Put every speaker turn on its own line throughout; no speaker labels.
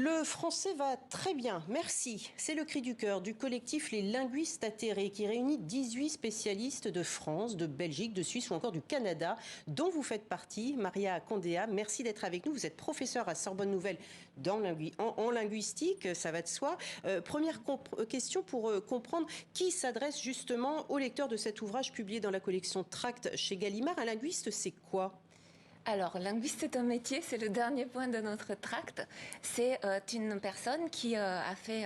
Le français va très bien, merci. C'est le cri du cœur du collectif Les Linguistes Atterrés qui réunit 18 spécialistes de France, de Belgique, de Suisse ou encore du Canada, dont vous faites partie. Maria Condéa, merci d'être avec nous. Vous êtes professeure à Sorbonne Nouvelle en linguistique, ça va de soi. Première question pour comprendre qui s'adresse justement aux lecteurs de cet ouvrage publié dans la collection Tracts chez Gallimard. Un linguiste, c'est quoi ?
Alors, linguiste est un métier, c'est le dernier point de notre tract. C'est une personne qui a fait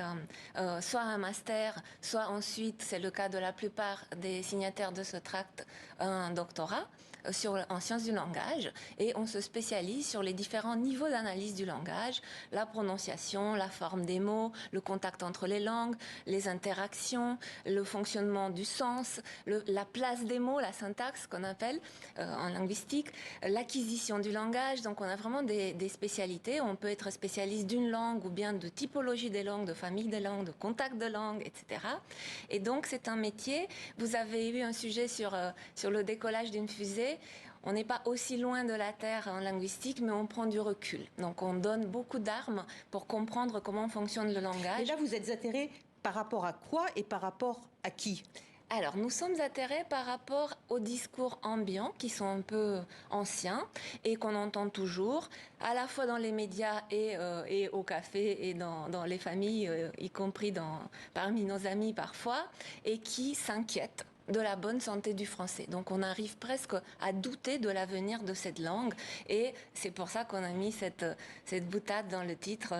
soit un master, soit ensuite, c'est le cas de la plupart des signataires de ce tract, un doctorat en sciences du langage. Et on se spécialise sur les différents niveaux d'analyse du langage, la prononciation, la forme des mots, le contact entre les langues, les interactions, le fonctionnement du sens, la place des mots, la syntaxe qu'on appelle en linguistique, l'acquisition du langage. Donc on a vraiment des spécialités. On peut être spécialiste d'une langue ou bien de typologie des langues, de famille des langues, de contact de langue, etc. Et donc c'est un métier. Vous avez eu un sujet sur le décollage d'une fusée. On n'est pas aussi loin de la Terre en linguistique, mais on prend du recul. Donc on donne beaucoup d'armes pour comprendre comment fonctionne le langage.
Et là, vous êtes atterré par rapport à quoi et par rapport à qui ?
Alors, nous sommes atterrés par rapport aux discours ambiants qui sont un peu anciens et qu'on entend toujours, à la fois dans les médias et au café et dans les familles, y compris parmi nos amis parfois, et qui s'inquiètent de la bonne santé du français. Donc on arrive presque à douter de l'avenir de cette langue et c'est pour ça qu'on a mis cette boutade dans le titre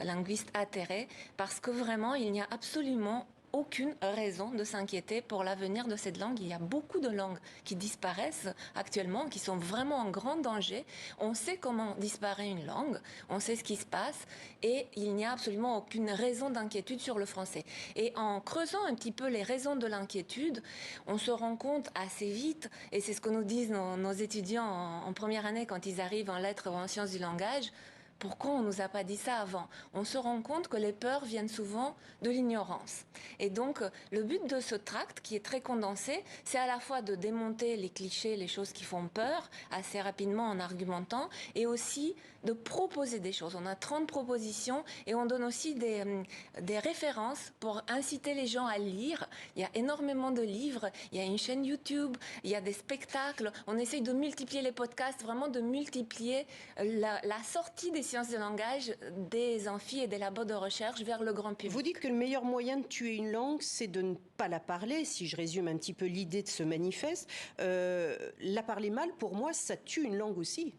linguiste atterré, parce que vraiment il n'y a absolument aucune raison de s'inquiéter pour l'avenir de cette langue. Il y a beaucoup de langues qui disparaissent actuellement, qui sont vraiment en grand danger. On sait comment disparaît une langue, on sait ce qui se passe et il n'y a absolument aucune raison d'inquiétude sur le français. Et en creusant un petit peu les raisons de l'inquiétude, on se rend compte assez vite, et c'est ce que nous disent nos étudiants en première année quand ils arrivent en lettres ou en sciences du langage. Pourquoi on ne nous a pas dit ça avant ? On se rend compte que les peurs viennent souvent de l'ignorance. Et donc, le but de ce tract, qui est très condensé, c'est à la fois de démonter les clichés, les choses qui font peur, assez rapidement en argumentant, et aussi de proposer des choses. On a 30 propositions et on donne aussi des références pour inciter les gens à lire. Il y a énormément de livres, il y a une chaîne YouTube, il y a des spectacles. On essaye de multiplier les podcasts, vraiment de multiplier la sortie des sciences de langage des amphis et des labos de recherche vers le grand public.
Vous dites que le meilleur moyen de tuer une langue, c'est de ne pas la parler. Si je résume un petit peu l'idée de ce manifeste, la parler mal, pour moi, ça tue une langue aussi.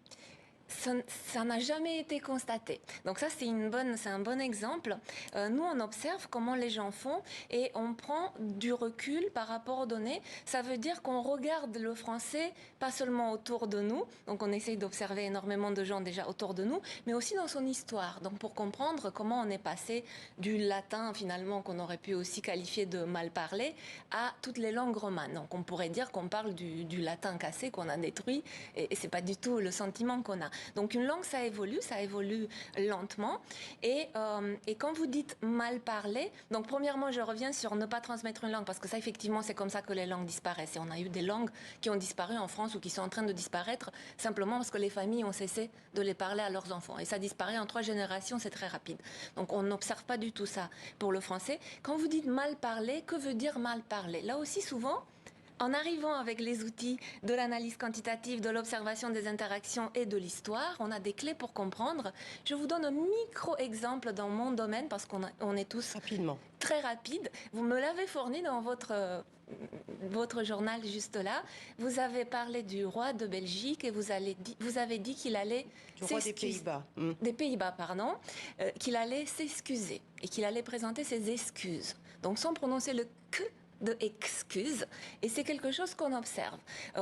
Ça n'a jamais été constaté. Donc ça, c'est un bon exemple. Nous, on observe comment les gens font et on prend du recul par rapport aux données. Ça veut dire qu'on regarde le français pas seulement autour de nous, donc on essaye d'observer énormément de gens déjà autour de nous, mais aussi dans son histoire. Donc pour comprendre comment on est passé du latin, finalement, qu'on aurait pu aussi qualifier de mal parlé, à toutes les langues romanes. Donc on pourrait dire qu'on parle du latin cassé qu'on a détruit et c'est pas du tout le sentiment qu'on a. Donc une langue, ça évolue lentement. Et quand vous dites mal parler, donc premièrement, je reviens sur ne pas transmettre une langue, parce que ça, effectivement, c'est comme ça que les langues disparaissent. Et on a eu des langues qui ont disparu en France ou qui sont en train de disparaître simplement parce que les familles ont cessé de les parler à leurs enfants. Et ça disparaît en 3 générations, c'est très rapide. Donc on n'observe pas du tout ça pour le français. Quand vous dites mal parler, que veut dire mal parler ? Là aussi, souvent, en arrivant avec les outils de l'analyse quantitative, de l'observation des interactions et de l'histoire, on a des clés pour comprendre. Je vous donne un micro-exemple dans mon domaine, parce qu'on est tous très rapides. Vous me l'avez fourni dans votre journal juste là. Vous avez parlé du roi de Belgique et vous avez dit qu'il allait
du roi des Pays-Bas.
Des Pays-Bas, pardon. Qu'il allait s'excuser et qu'il allait présenter ses excuses. Donc sans prononcer le « que », de excuse, et c'est quelque chose qu'on observe.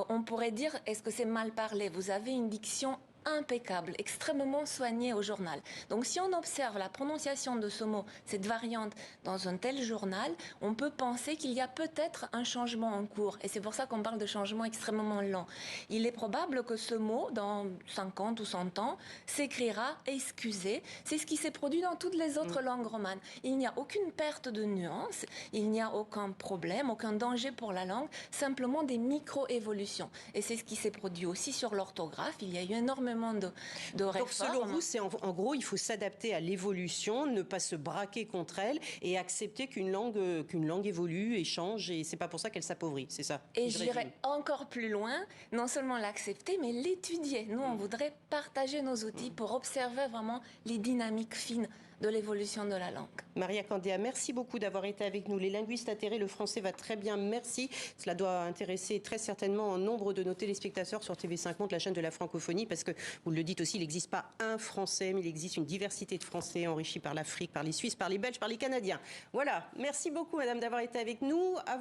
On pourrait dire, est-ce que c'est mal parlé ? Vous avez une diction impeccable, extrêmement soignée au journal. Donc si on observe la prononciation de ce mot, cette variante dans un tel journal, on peut penser qu'il y a peut-être un changement en cours. Et c'est pour ça qu'on parle de changement extrêmement lent. Il est probable que ce mot, dans 50 ou 100 ans, s'écrira excusez. C'est ce qui s'est produit dans toutes les autres langues romanes. Il n'y a aucune perte de nuance, il n'y a aucun problème, aucun danger pour la langue, simplement des micro-évolutions. Et c'est ce qui s'est produit aussi sur l'orthographe. Il y a eu énormément énormément de réformes.
Donc selon vous, c'est en gros, il faut s'adapter à l'évolution, ne pas se braquer contre elle et accepter qu'une langue évolue et change, et c'est pas pour ça qu'elle s'appauvrit, c'est ça?
Et j'irais encore plus loin, non seulement l'accepter, mais l'étudier. Nous, on voudrait partager nos outils pour observer vraiment les dynamiques fines de l'évolution de la langue.
Maria Candéa, merci beaucoup d'avoir été avec nous. Les linguistes atterrés, le français va très bien, merci. Cela doit intéresser très certainement un nombre de nos téléspectateurs sur TV5 Monde, la chaîne de la francophonie, parce que, vous le dites aussi, il n'existe pas un français, mais il existe une diversité de français enrichis par l'Afrique, par les Suisses, par les Belges, par les Canadiens. Voilà, merci beaucoup madame d'avoir été avec nous.